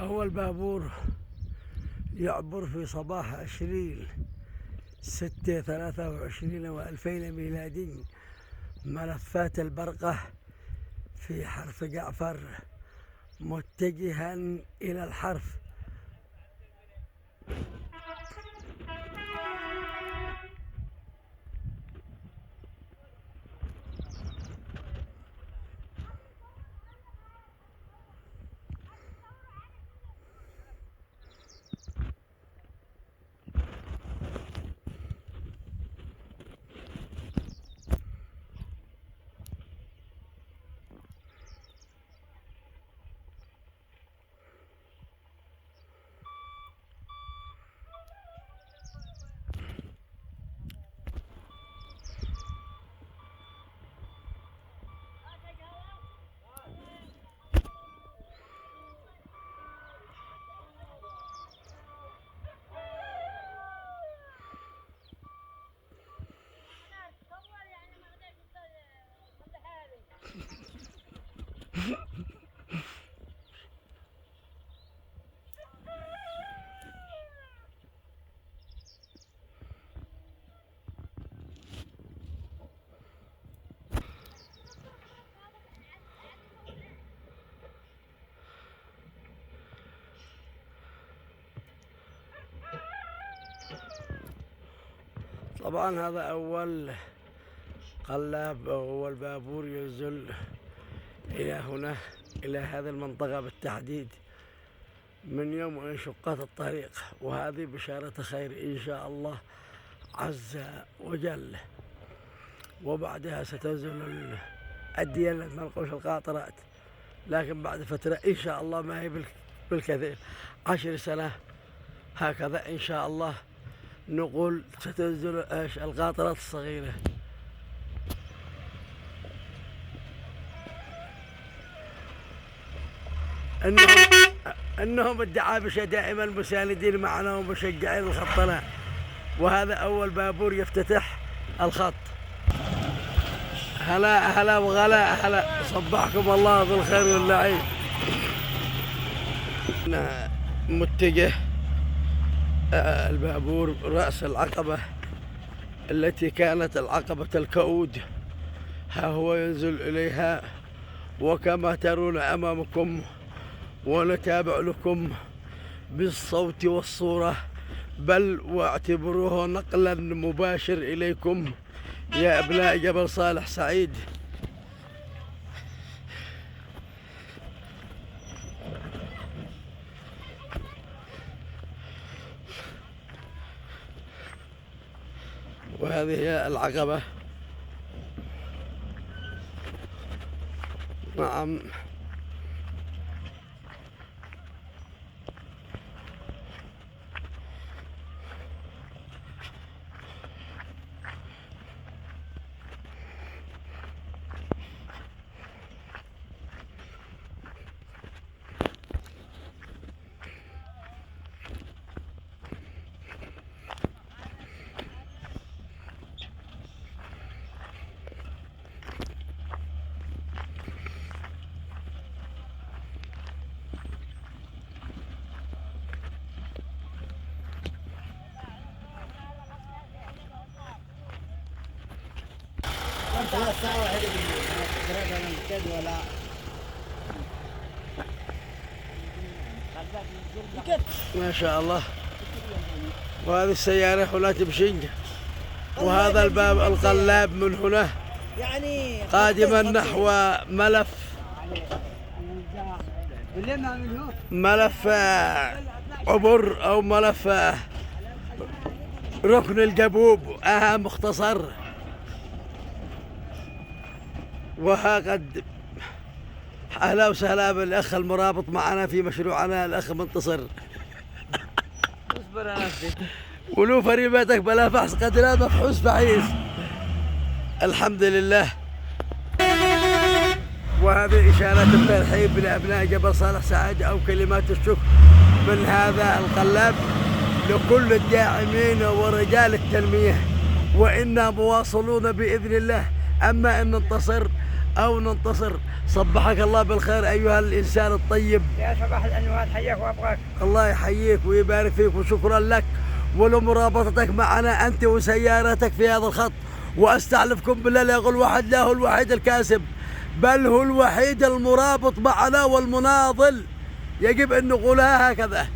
هو البابور يعبر في صباح 20/6/23/2000 ميلادي ملفات البرقة في حرف جعفر متجها إلى الحرف. طبعا هذا أول قلاب أو أول بابور ينزل إلى هنا، إلى هذه المنطقة بالتحديد من يوم انشقت الطريق، وهذه بشارة خير إن شاء الله عز وجل. وبعدها ستنزل الديانة منقوش القاطرات، لكن بعد فترة إن شاء الله، ما هي بالكثير 10 سنة هكذا إن شاء الله، نقول ستنزل القاطرات الصغيرة. انهم الدعابشة دائما مساندين معنا ومشجعين الخطنا، وهذا اول بابور يفتتح الخط. هلا هلا وغلا هلا، صبحكم الله بالخير والنعيم. متجه البابور رأس العقبة التي كانت العقبة الكؤود، ها هو ينزل إليها، وكما ترون أمامكم ونتابع لكم بالصوت والصورة، بل واعتبروه نقلا مباشر إليكم يا أبناء جبل صالح سعيد. وهذه هي العقبة. نعم، ما شاء الله. وهذه السيارة هنا تمشي، وهذا الباب القلاب من هنا قادما نحو ملف عبر أو ملف ركن الجبوب مختصر. وهقد أهلا وسهلا بالأخ المرابط معنا في مشروعنا الأخ منتصر. اصبر أنا ولو فريبتك بلا فحص قد لا مفحوص فحيص. الحمد لله. وهذه إشارة الترحيب لأبناء جبل صالح سعيد أو كلمات الشكر من هذا القلاب لكل الداعمين ورجال التنمية، وإنا مواصلون بإذن الله. أما إن ننتصر أو ننتصر. صبحك الله بالخير أيها الإنسان الطيب. يا صباح الأنوار، حياك وأبغاك. الله يحييك ويبارك فيك، وشكرا لك ولمرابطتك معنا أنت وسيارتك في هذا الخط. وأستحلفكم بالله لا يقول واحد لا هو الوحيد الكاسب، بل هو الوحيد المرابط معنا والمناضل، يجب أن نقولها هكذا.